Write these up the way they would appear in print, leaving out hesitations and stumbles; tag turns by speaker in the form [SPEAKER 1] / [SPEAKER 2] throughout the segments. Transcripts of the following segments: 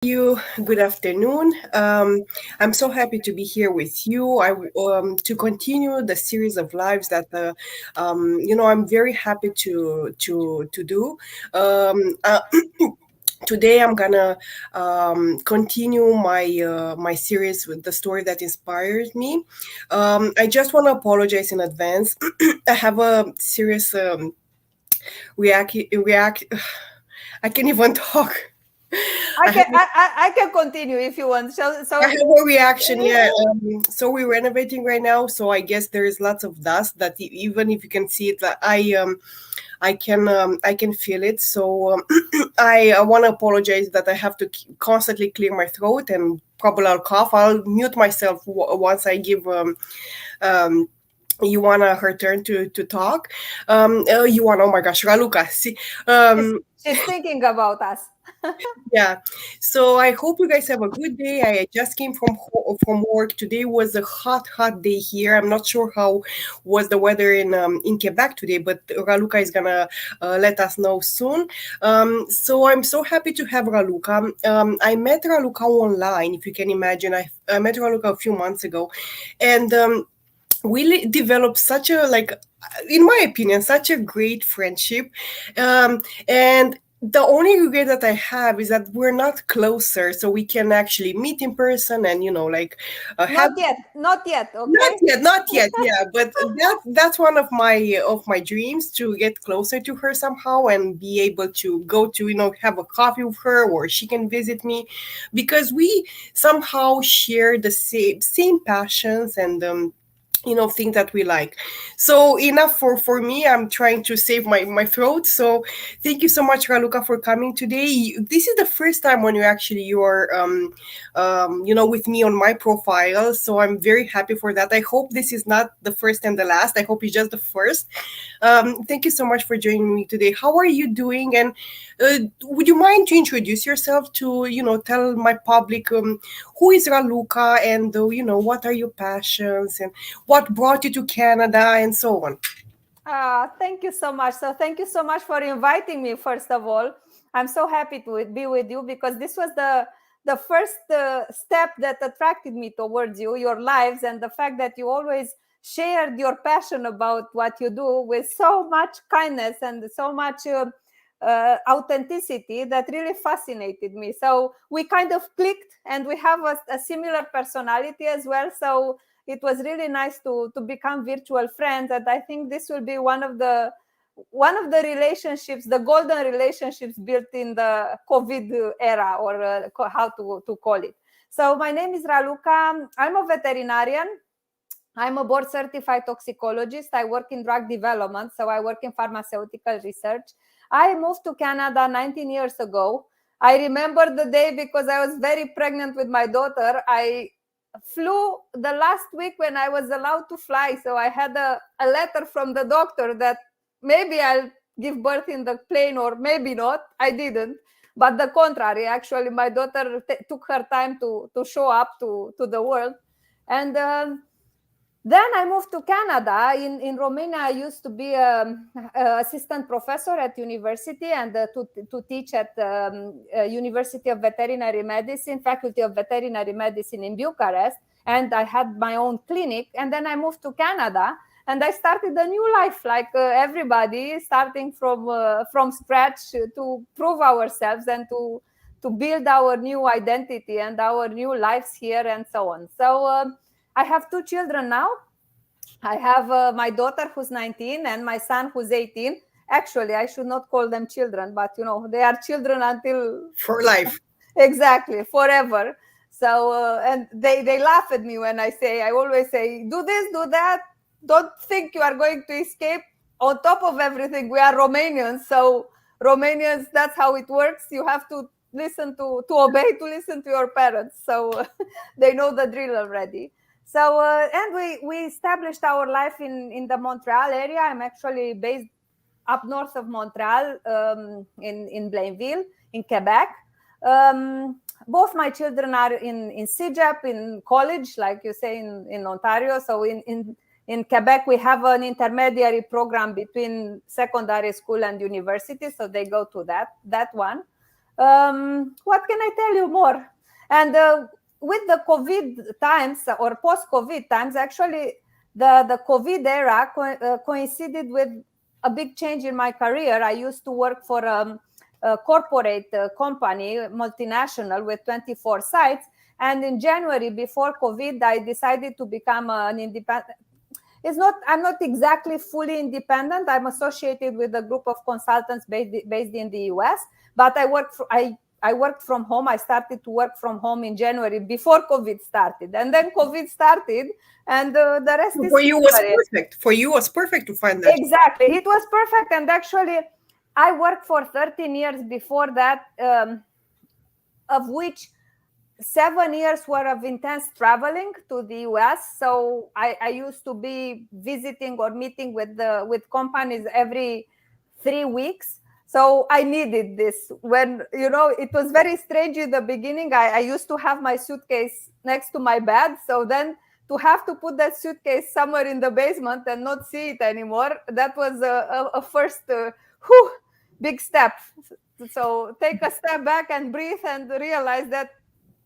[SPEAKER 1] You. Good afternoon. I'm so happy to be here with you. To continue the series of lives that I'm very happy to do. Um, uh, Today I'm gonna continue my series with the story that inspires me. I just want to apologize in advance. I have a serious react. I can't even talk.
[SPEAKER 2] I
[SPEAKER 1] I have
[SPEAKER 2] can I can continue if you want.
[SPEAKER 1] I have a reaction, yeah. So we're renovating right now, so I guess there is lots of dust that even if you can see it, I can feel it. So I want to apologize that I have to constantly clear my throat and probably I'll cough. I'll mute myself once I give um Ioana her turn to talk. Ioana, oh my gosh, Raluca. See,
[SPEAKER 2] she's,
[SPEAKER 1] um,
[SPEAKER 2] she's thinking about us.
[SPEAKER 1] Yeah. So I hope you guys have a good day. I just came from work. Today was a hot day here. I'm not sure how was the weather in Quebec today, but Raluca is gonna let us know soon. So I'm so happy to have Raluca. I met Raluca online, if you can imagine. I met Raluca a few months ago, and we developed such a in my opinion, such a great friendship. And the only regret that I have is that we're not closer, so we can actually meet in person and have.
[SPEAKER 2] Not yet.
[SPEAKER 1] Not
[SPEAKER 2] Okay.
[SPEAKER 1] yet, not yet, yeah. But that's one of my dreams, to get closer to her somehow and be able to go to have a coffee with her, or she can visit me, because we somehow share the same passions and things that we like. So enough for me. I'm trying to save my throat. So thank you so much, Raluca, for coming today. This is the first time when you're with me on my profile, so I'm very happy for that. I hope this is not the first and the last. I hope it's just the first. Thank you so much for joining me today. How are you doing? And would you mind to introduce yourself, to tell my public who is Raluca, and what are your passions, and what brought you to Canada, and so on.
[SPEAKER 2] Thank you so much. So thank you so much for inviting me. First of all, I'm so happy to be with you because this was the first step that attracted me towards you, your lives, and the fact that you always shared your passion about what you do with so much kindness and so much authenticity that really fascinated me. So we kind of clicked, and we have a similar personality as well. So it was really nice to become virtual friends, and I think this will be one of the relationships, the golden relationships built in the COVID era, or how to call it. So my name is Raluca. I'm a veterinarian. I'm a board certified toxicologist. I work in drug development, so I work in pharmaceutical research. I moved to Canada 19 years ago. I remember the day because I was very pregnant with my daughter. I flew the last week when I was allowed to fly. So I had a letter from the doctor that maybe I'll give birth in the plane or maybe not. I didn't. But the contrary, actually, my daughter took her time to show up to the world. And then I moved to Canada. In Romania, I used to be an assistant professor at university and to teach at University of Veterinary Medicine, Faculty of Veterinary Medicine in Bucharest. And I had my own clinic. And then I moved to Canada and I started a new life, like everybody, starting from scratch to prove ourselves and to build our new identity and our new lives here and so on. So I have two children now. I have my daughter who's 19 and my son who's 18. Actually, I should not call them children, but they are children until
[SPEAKER 1] For life.
[SPEAKER 2] exactly forever. So and they laugh at me when I always say, do this, do that. Don't think you are going to escape. On top of everything, we are Romanians. So Romanians, that's how it works. You have to listen to obey, to listen to your parents. So they know the drill already. So and we established our life in the Montreal area. I'm actually based up north of Montreal, in Blainville, in Quebec. Both my children are in CEGEP, in college, like you say, in Ontario. So in Quebec, we have an intermediary program between secondary school and university. So they go to that one. What can I tell you more? And with the COVID times or post-COVID times, actually, the COVID era coincided with a big change in my career. I used to work for a corporate company, multinational with 24 sites. And in January, before COVID, I decided to become an independent. I'm not exactly fully independent. I'm associated with a group of consultants based in the US, but I worked from home. I started to work from home in January before COVID started, and then COVID started, and the rest is
[SPEAKER 1] For you was
[SPEAKER 2] history.
[SPEAKER 1] perfect. For you was perfect to find that.
[SPEAKER 2] Exactly, it was perfect. And actually, I worked for 13 years before that, of which 7 years were of intense traveling to the US. So I used to be visiting or meeting with companies every 3 weeks. So I needed this. When, it was very strange in the beginning. I used to have my suitcase next to my bed. So then to have to put that suitcase somewhere in the basement and not see it anymore, that was a first big step. So take a step back and breathe and realize that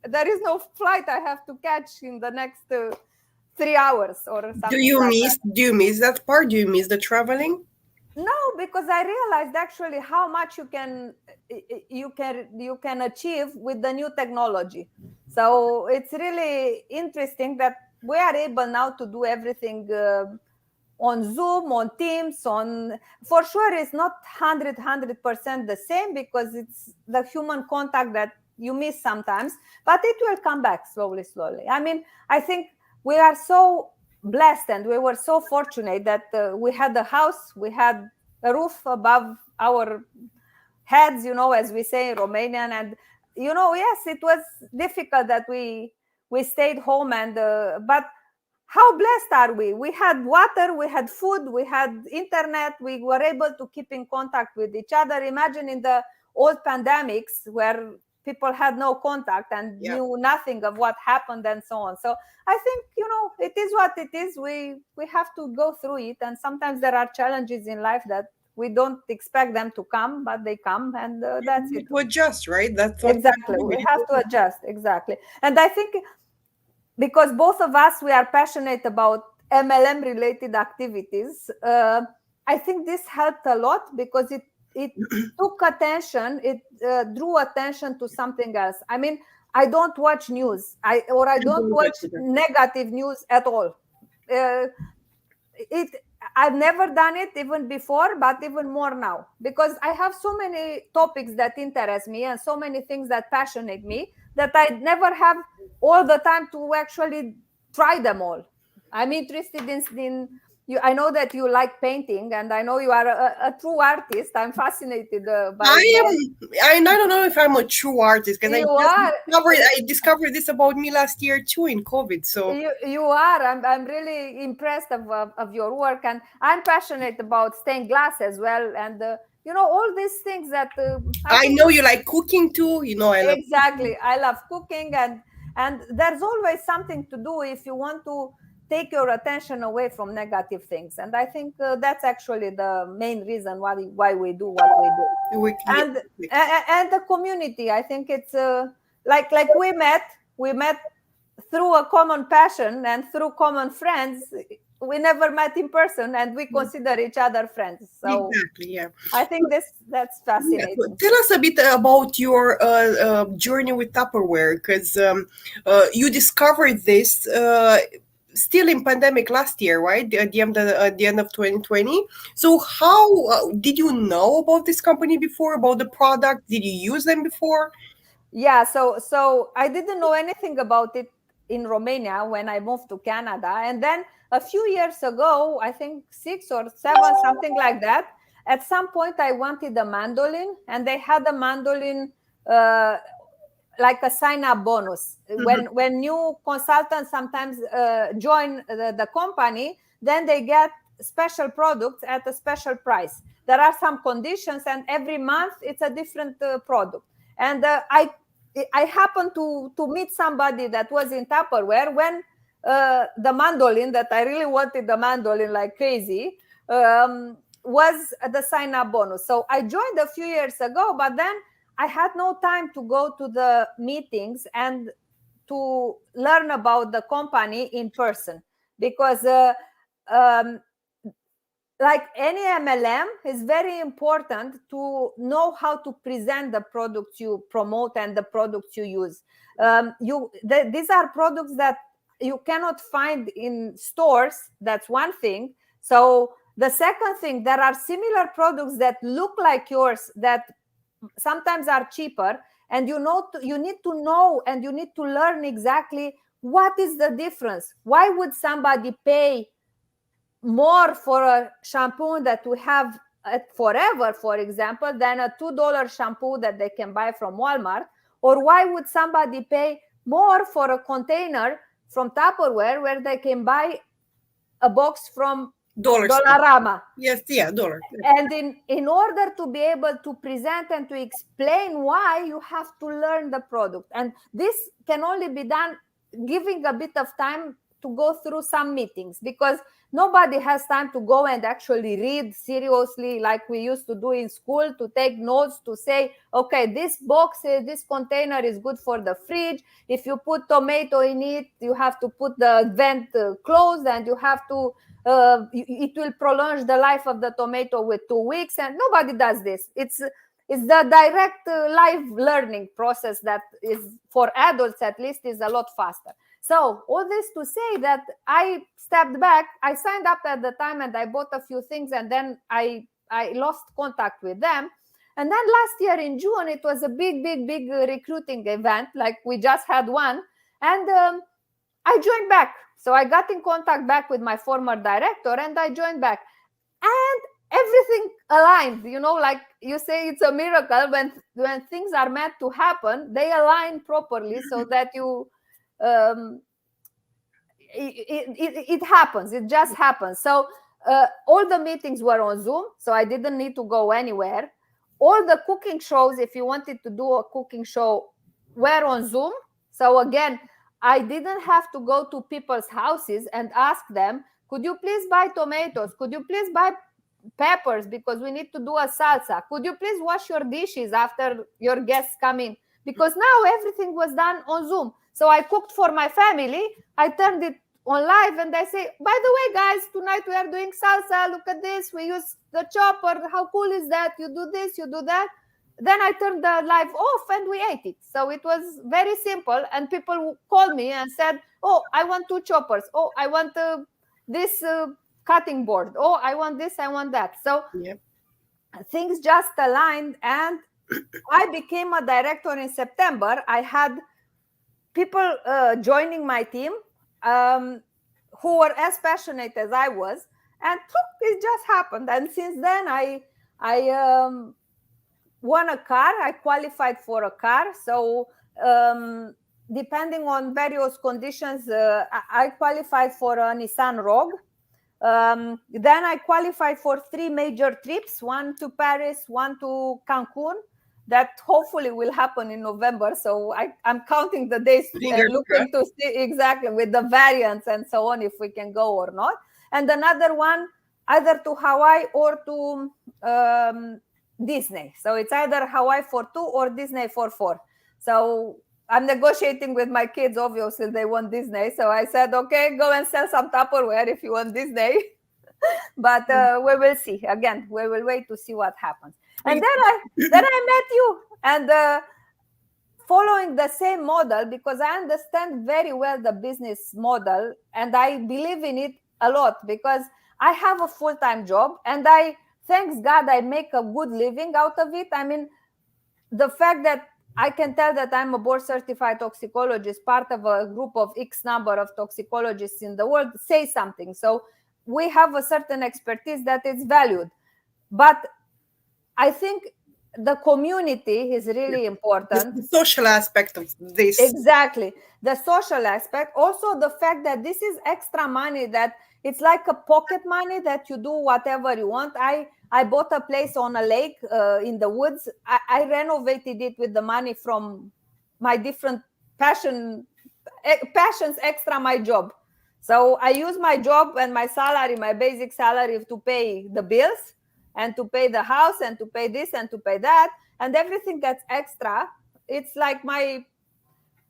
[SPEAKER 2] there is no flight I have to catch in the next 3 hours or something like that.
[SPEAKER 1] Do you miss that part? Do you miss the traveling?
[SPEAKER 2] No, because I realized actually how much you can achieve with the new technology. So it's really interesting that we are able now to do everything on Zoom, on Teams, for sure it's not 100% the same, because it's the human contact that you miss sometimes, but it will come back slowly. I mean, I think we are so blessed and we were so fortunate that we had a house, we had a roof above our heads, as we say in Romanian. And, yes, it was difficult that we stayed home, and but how blessed are we? We had water, we had food, we had internet, we were able to keep in contact with each other. Imagine in the old pandemics where people had no contact and knew nothing of what happened and so on. So I think, it is what it is. We have to go through it. And sometimes there are challenges in life that we don't expect them to come, but they come, and that's it.
[SPEAKER 1] To adjust, right? That's what
[SPEAKER 2] Exactly. We have to adjust. Exactly. And I think because both of us, we are passionate about MLM related activities, I think this helped a lot, because it took attention, it drew attention to something else. I mean, I don't watch news, I don't watch negative news at all. I've never done it even before, but even more now, because I have so many topics that interest me and so many things that passionate me, that I never have all the time to actually try them all. I'm interested in you. I know that you like painting, and I know you are a true artist. I'm fascinated by
[SPEAKER 1] I don't know if I'm a true artist, because I discovered this about me last year too in COVID. So
[SPEAKER 2] you are. I'm really impressed of your work, and I'm passionate about stained glass as well, and all these things that
[SPEAKER 1] I know you like cooking too. I love
[SPEAKER 2] exactly cooking. I love cooking, and there's always something to do if you want to take your attention away from negative things. And I think that's actually the main reason why we do what we do. And the community, I think it's like we met through a common passion and through common friends. We never met in person, and we consider each other friends. So
[SPEAKER 1] exactly, yeah.
[SPEAKER 2] I think that's fascinating.
[SPEAKER 1] Yeah. Tell us a bit about your journey with Tupperware, because you discovered this still in pandemic last year, right? At the end of 2020. So how did you know about this company before, about the product? Did you use them before?
[SPEAKER 2] Yeah, so I didn't know anything about it in Romania when I moved to Canada. And then a few years ago, I think 6 or 7, something like that, at some point I wanted a mandolin, and they had a mandolin like a sign-up bonus. When new consultants sometimes join the company, then they get special products at a special price. There are some conditions, and every month it's a different product. And I happened to meet somebody that was in Tupperware when the mandolin, that I really wanted the mandolin like crazy, was the sign-up bonus. So I joined a few years ago, but then I had no time to go to the meetings and to learn about the company in person, because um, like any MLM, is very important to know how to present the products you promote and the products you use. These are products that you cannot find in stores. That's one thing. So the second thing, there are similar products that look like yours that sometimes are cheaper, and you need to know and you need to learn exactly what is the difference. Why would somebody pay more for a shampoo that we have at Forever, for example, than a $2 shampoo that they can buy from Walmart? Or why would somebody pay more for a container from Tupperware where they can buy a box from
[SPEAKER 1] Dollar store.
[SPEAKER 2] Dollarama?
[SPEAKER 1] Yes, yeah, dollar.
[SPEAKER 2] And in order to be able to present and to explain why, you have to learn the product. And this can only be done giving a bit of time to go through some meetings, because nobody has time to go and actually read seriously like we used to do in school, to take notes, to say, okay, this box, this container is good for the fridge. If you put tomato in it, you have to put the vent closed, and you have to it will prolong the life of the tomato with 2 weeks. And nobody does this. It's the direct live learning process that is, for adults at least, is a lot faster. So all this to say that I stepped back. I signed up at the time and I bought a few things, and then I lost contact with them. And then last year in June, it was a big recruiting event, like we just had one. And I joined back. So I got in contact back with my former director and I joined back. And everything aligned, like you say, it's a miracle when things are meant to happen, they align properly so that you it happens. It just happens. So all the meetings were on Zoom, so I didn't need to go anywhere. All the cooking shows, if you wanted to do a cooking show, were on Zoom. So again, I didn't have to go to people's houses and ask them, could you please buy tomatoes? Could you please buy peppers because we need to do a salsa? Could you please wash your dishes after your guests come in? Because now everything was done on Zoom. So I cooked for my family. I turned it on live and I say, by the way, guys, tonight we are doing salsa. Look at this. We use the chopper. How cool is that? You do this, you do that. Then I turned the live off and we ate it. So it was very simple. And people called me and said, oh, I want 2 choppers. Oh, I want this cutting board. Oh, I want this, I want that. So things just aligned. And I became a director in September. I had people joining my team who were as passionate as I was. And it just happened. And since then, I won a car. I qualified for a car. So depending on various conditions, I qualified for a Nissan Rogue. Then I qualified for 3 major trips, one to Paris, one to Cancun, that hopefully will happen in November. So I'm counting the days and looking to see exactly with the variants and so on, if we can go or not. And another one either to Hawaii or to Disney. So it's either Hawaii for 2 or Disney for 4. So I'm negotiating with my kids. Obviously, they want Disney. So I said, okay, go and sell some Tupperware if you want Disney. But we will see. Again, we will wait to see what happens. And then I met you. And following the same model, because I understand very well the business model and I believe in it a lot, because I have a full-time job and thanks God, I make a good living out of it. I mean, the fact that I can tell that I'm a board-certified toxicologist, part of a group of X number of toxicologists in the world, say something. So we have a certain expertise that is valued. But I think the community is really important.
[SPEAKER 1] The social aspect of this.
[SPEAKER 2] Exactly. The social aspect. Also, the fact that this is extra money, that it's like a pocket money that you do whatever you want. I bought a place on a lake in the woods. I renovated it with the money from my different passions extra my job. So I use my job and my salary, my basic salary, to pay the bills and to pay the house and to pay this and to pay that. and everything that's extra, it's like my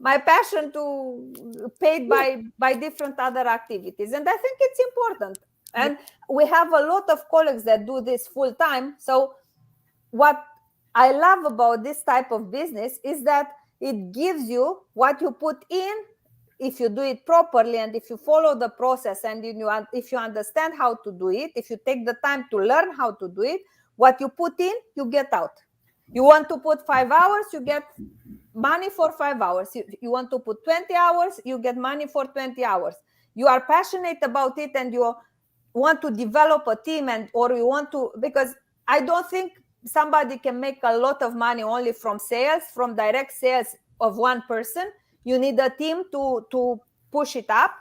[SPEAKER 2] passion to paid by different other activities. And I think it's important. And we have a lot of colleagues that do this full time. So what I love about this type of business is that it gives you what you put in. If you do it properly and if you follow the process and if you understand how to do it, if you take the time to learn how to do it, what you put in, you get out. You want to put 5 hours, you get money for 5 hours. You want to put 20 hours, you get money for 20 hours. You are passionate about it and you want to develop a team, and or you want to, because I don't think somebody can make a lot of money only from sales, from direct sales of one person. You need a team to push it up.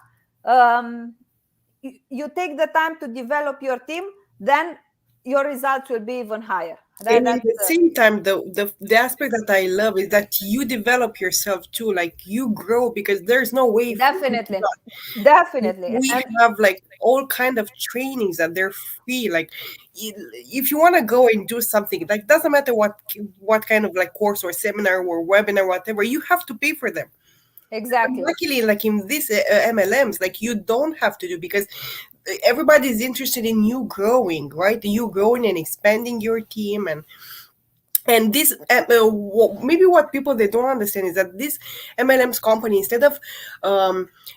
[SPEAKER 2] You take the time to develop your team, then your results will be even higher.
[SPEAKER 1] And at the same time, the aspect that I love is that you develop yourself too. Like you grow, because there's no way.
[SPEAKER 2] Definitely.
[SPEAKER 1] We have like all kind of trainings that they're free. Like if you want to go and do something, like doesn't matter what kind of like course or seminar or webinar, whatever, you have to pay for them.
[SPEAKER 2] Exactly.
[SPEAKER 1] But luckily, like in these MLMs, like you don't have to do, because everybody's interested in you growing, right? You growing and expanding your team. And this maybe what people they don't understand is that this MLM's company, instead of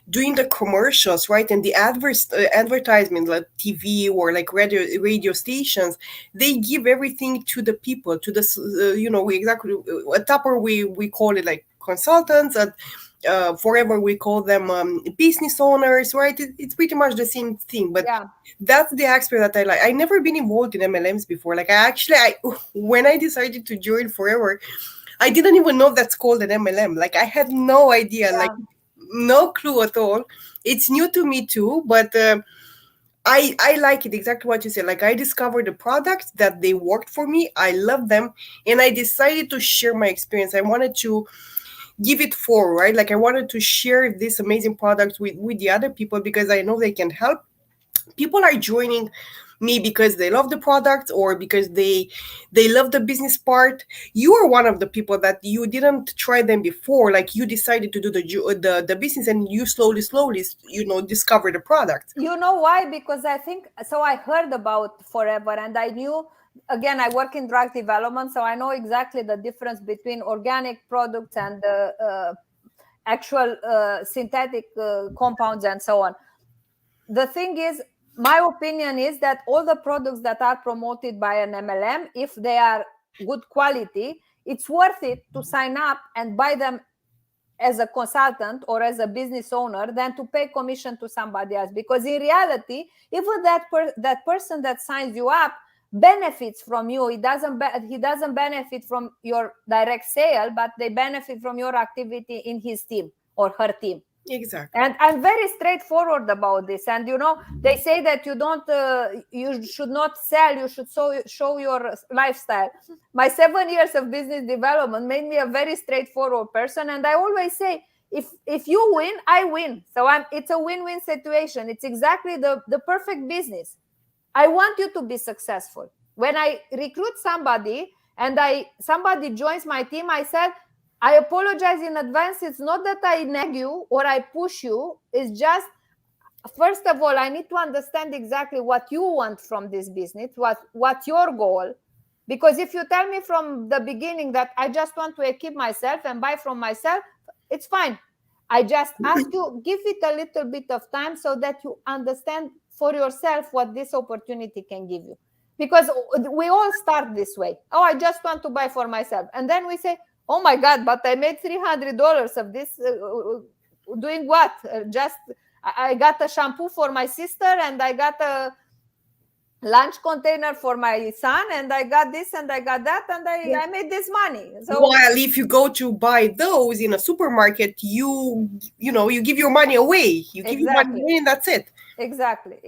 [SPEAKER 1] doing the commercials, right, and the advertisement like TV or like radio stations, they give everything to the people, to the we exactly at Tupper we call it like consultants. At forever we call them business owners, right? It's pretty much the same thing, but that's the aspect that I like. I never been involved in MLMs before. Like I when I decided to join Forever, I didn't even know that's called an MLM. Like I had no idea, like no clue at all. It's new to me too, but I like it, exactly what you said. Like I discovered the products that they worked for me. I love them, and I decided to share my experience. I wanted to give it forward, right? Like I wanted to share this amazing product with the other people, because I know they can help. People are joining me because they love the product or because they love the business part. You are one of the people that you didn't try them before. Like you decided to do the business, and you slowly discover the product.
[SPEAKER 2] You know why? Because I think so. I heard about Forever, and I knew. Again, I work in drug development, so I know exactly the difference between organic products and actual synthetic compounds and so on. The thing is, my opinion is that all the products that are promoted by an MLM, if they are good quality, it's worth it to sign up and buy them as a consultant or as a business owner than to pay commission to somebody else. Because in reality, even that person that signs you up benefits from you. He doesn't benefit from your direct sale, but they benefit from your activity in his team or her team.
[SPEAKER 1] Exactly.
[SPEAKER 2] And I'm very straightforward about this. And they say that you should not sell, you should show your lifestyle. My 7 years of business development made me a very straightforward person, and I always say, if you win, I win. So it's a win-win situation. It's exactly the perfect business. I want you to be successful. When I recruit somebody and somebody joins my team, I said, I apologize in advance. It's not that I nag you or I push you. It's just, first of all, I need to understand exactly what you want from this business, what's your goal. Because if you tell me from the beginning that I just want to equip myself and buy from myself, it's fine. I just ask you, give it a little bit of time so that you understand for yourself what this opportunity can give you. Because we all start this way. Oh, I just want to buy for myself. And then we say, oh my God, but I made $300 of this. Doing what? I got a shampoo for my sister, and I got a lunch container for my son, and I got this and I got that, and I made this money. So
[SPEAKER 1] while if you go to buy those in a supermarket, you give your money away. You give your money away, and that's it.
[SPEAKER 2] Exactly.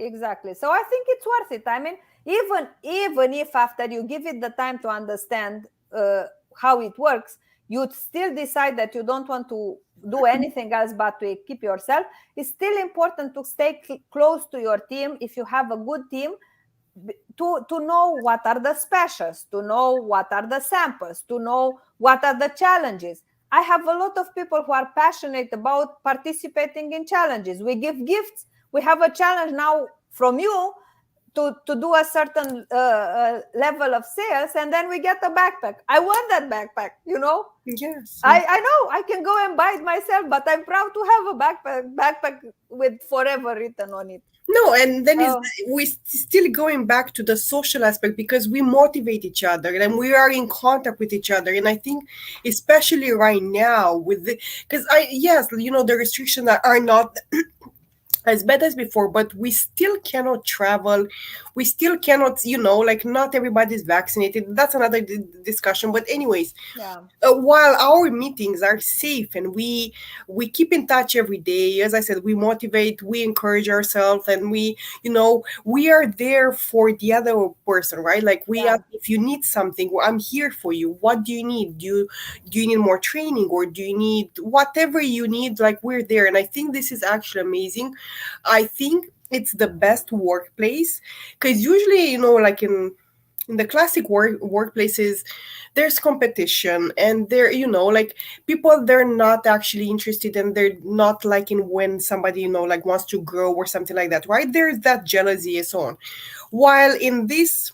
[SPEAKER 2] So I think it's worth it. I mean, even if after you give it the time to understand how it works, you still decide that you don't want to do anything else but to keep yourself, it's still important to stay close to your team. If you have a good team, to know what are the specials, to know what are the samples, to know what are the challenges. I have a lot of people who are passionate about participating in challenges. We give gifts. We have a challenge now from you to do a certain level of sales, and then we get a backpack. I want that backpack,
[SPEAKER 1] Yes.
[SPEAKER 2] I know I can go and buy it myself, but I'm proud to have a backpack with forever written on it.
[SPEAKER 1] No, and then
[SPEAKER 2] Oh,
[SPEAKER 1] we still going back to the social aspect, because we motivate each other and we are in contact with each other. And I think, especially right now, with the, because yes, the restrictions are not as bad as before, but we still cannot travel. We still cannot, like, not everybody's vaccinated. That's another discussion. But anyways,
[SPEAKER 2] yeah.
[SPEAKER 1] while our meetings are safe and we keep in touch every day, as I said, we motivate, we encourage ourselves, and we are there for the other person, right? Like, we
[SPEAKER 2] Yeah.
[SPEAKER 1] are, if you need something, I'm here for you. What do you need? Do you need more training, or do you need whatever you need? Like, we're there. And I think this is actually amazing. I think it's the best workplace, because usually, like in the classic workplaces, there's competition, and there, like, people, they're not actually interested, and they're not liking when somebody, like, wants to grow or something like that, right? There's that jealousy and so on. While in these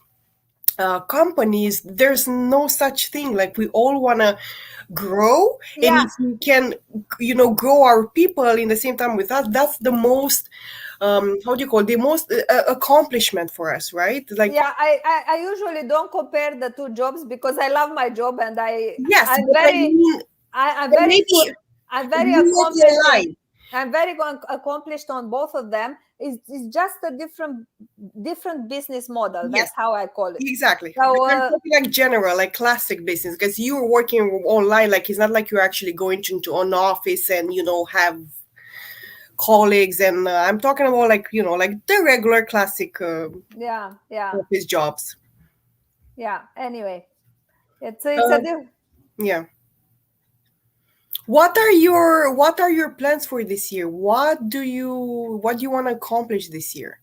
[SPEAKER 1] companies, there's no such thing. Like, we all want to grow, and
[SPEAKER 2] Yeah.
[SPEAKER 1] if we can, grow our people in the same time with us, that's the most, how do you call it, the most accomplishment for us, right? Like,
[SPEAKER 2] Yeah, I usually don't compare the two jobs because I love my job, and
[SPEAKER 1] yes,
[SPEAKER 2] I'm
[SPEAKER 1] but I
[SPEAKER 2] very
[SPEAKER 1] mean,
[SPEAKER 2] I'm
[SPEAKER 1] but
[SPEAKER 2] very
[SPEAKER 1] maybe
[SPEAKER 2] I'm very
[SPEAKER 1] not
[SPEAKER 2] accomplished
[SPEAKER 1] your line.
[SPEAKER 2] I'm very accomplished on both of them. It's just a different business model.
[SPEAKER 1] Yes,
[SPEAKER 2] That's how I call it.
[SPEAKER 1] exactly. But
[SPEAKER 2] So
[SPEAKER 1] I'm talking like general, like classic business, because you're working online. Like, it's not like you're actually going into an office and have colleagues. And I'm talking about, like, like the regular classic
[SPEAKER 2] yeah, yeah,
[SPEAKER 1] office jobs.
[SPEAKER 2] yeah. Anyway, it's a
[SPEAKER 1] Uh, yeah. What are your plans for this year? What do you want to accomplish this year?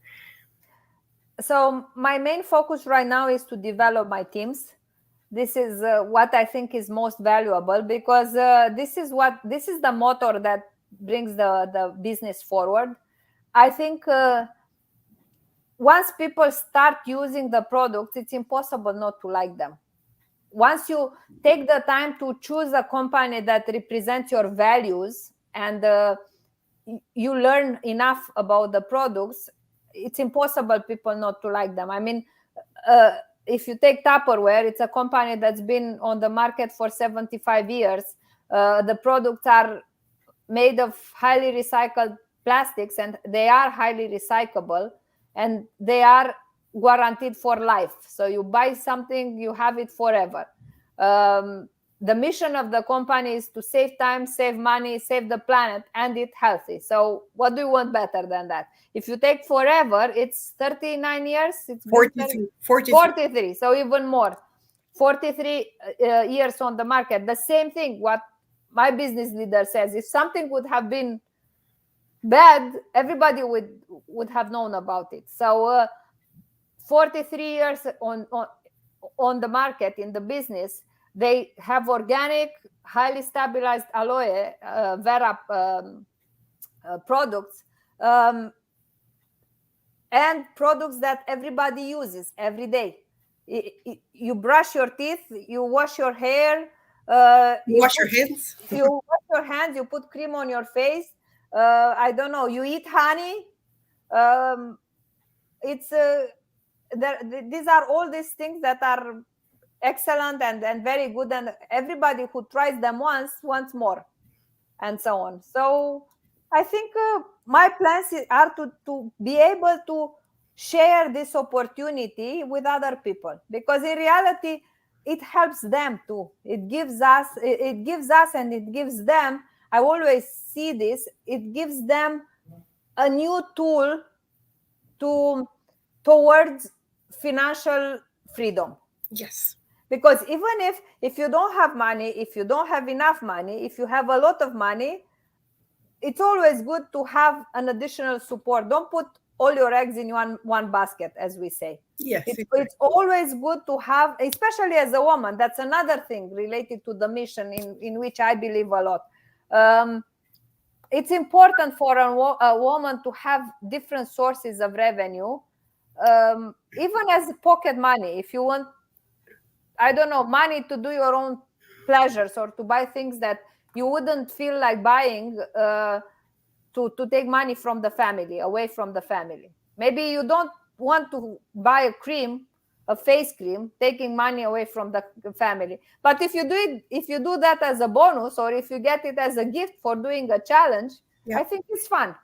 [SPEAKER 2] so my main focus right now is to develop my teams. This is what I think is most valuable, because this is the motor that brings the business forward. I think once people start using the products, it's impossible not to like them. Once you take the time to choose a company that represents your values, and you learn enough about the products, it's impossible people not to like them. I mean, uh, if you take Tupperware, it's a company that's been on the market for 75 years. The products are made of highly recycled plastics, and they are highly recyclable, and they are guaranteed for life. So you buy something, you have it forever. The mission of the company is to save time, save money, save the planet, and eat healthy. So what do you want better than that? If you take forever, it's 39 years. It's been
[SPEAKER 1] 43, 43.
[SPEAKER 2] 43, so even more. 43 years on the market. The same thing what my business leader says. If something would have been bad, everybody would have known about it. So 43 years on the market in the business. They have organic, highly stabilized aloe vera products, and products that everybody uses every day. You brush your teeth, you wash your hair, you
[SPEAKER 1] Wash your hands.
[SPEAKER 2] wash your hands, you put cream on your face. I don't know. You eat honey. Um, it's these are all these things that are excellent and very good, and everybody who tries them once wants more, and so on. So I think my plans are to be able to share this opportunity with other people, because in reality it helps them too. It gives us and it gives them. I always see this. It gives them a new tool to towards financial freedom.
[SPEAKER 1] Yes.
[SPEAKER 2] Because even if you don't have money, if you don't have enough money, if you have a lot of money, it's always good to have an additional support. Don't put all your eggs in one basket, as we say.
[SPEAKER 1] Yes,
[SPEAKER 2] It's always good to have, especially as a woman. That's another thing related to the mission in which I believe a lot. It's important for a woman to have different sources of revenue, even as pocket money. If you want, I don't know, money to do your own pleasures or to buy things that you wouldn't feel like buying, to take money from the family, away from the family. Maybe you don't want to buy a face cream, taking money away from the family. But if you do that as a bonus, or if you get it as a gift for doing a challenge,
[SPEAKER 1] yeah.
[SPEAKER 2] I think it's fun.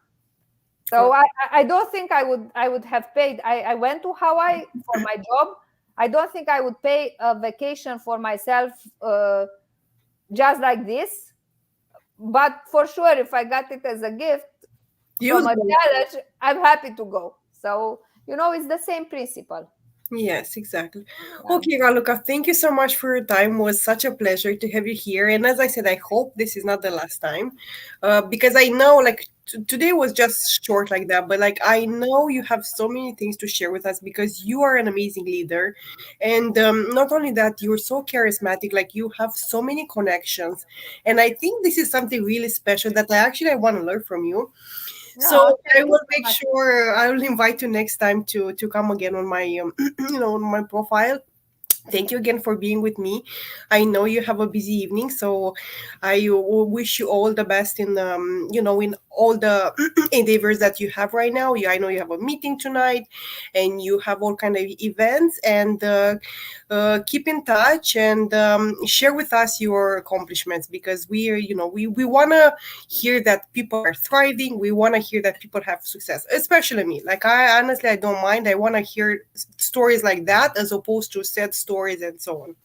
[SPEAKER 2] So I don't think I would have paid. I went to Hawaii for my job. I don't think I would pay a vacation for myself just like this. But for sure, if I got it as a gift from a challenge, I'm happy to go. So, it's the same principle.
[SPEAKER 1] Yes, exactly. Okay, Raluca, thank you so much for your time. It was such a pleasure to have you here. And as I said, I hope this is not the last time, because I know, like, today was just short like that, but like, I know you have so many things to share with us because you are an amazing leader. And not only that, you're so charismatic, like, you have so many connections. And I think this is something really special that I want to learn from you. So I will make sure I will invite you next time to come again on my on my profile. Thank you again for being with me. I know you have a busy evening, so I wish you all the best in in all the endeavors that you have right now. I know you have a meeting tonight, and you have all kind of events. And keep in touch and share with us your accomplishments, because we are we want to hear that people are thriving. We want to hear that people have success, especially me. Like, I honestly, I don't mind. I want to hear stories like that as opposed to sad stories and so on.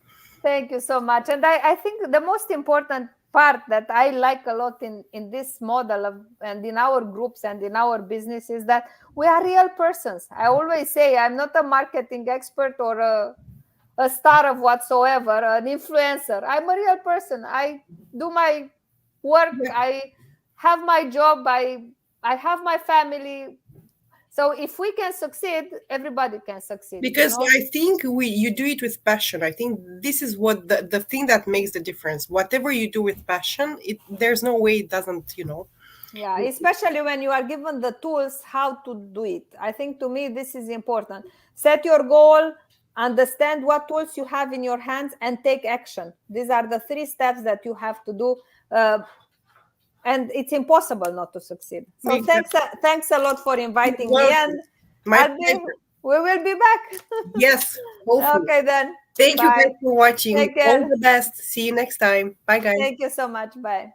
[SPEAKER 2] Thank you so much. And I think the most important part that I like a lot in this model and in our groups and in our business is that we are real persons. I always say I'm not a marketing expert or a star of whatsoever, an influencer. I'm a real person. I do my work. I have my job. I have my family. So if we can succeed, everybody can succeed.
[SPEAKER 1] Because I think you do it with passion. I think this is what the thing that makes the difference. Whatever you do with passion, there's no way it doesn't.
[SPEAKER 2] Yeah, especially when you are given the tools how to do it. I think, to me, this is important. Set your goal, understand what tools you have in your hands, and take action. These are the 3 steps that you have to do. And it's impossible not to succeed. So thanks a lot for inviting me. And we will be back.
[SPEAKER 1] Yes, hopefully.
[SPEAKER 2] Okay, then.
[SPEAKER 1] Thank you guys for watching. All the best. See you next time. Bye, guys.
[SPEAKER 2] Thank you so much. Bye.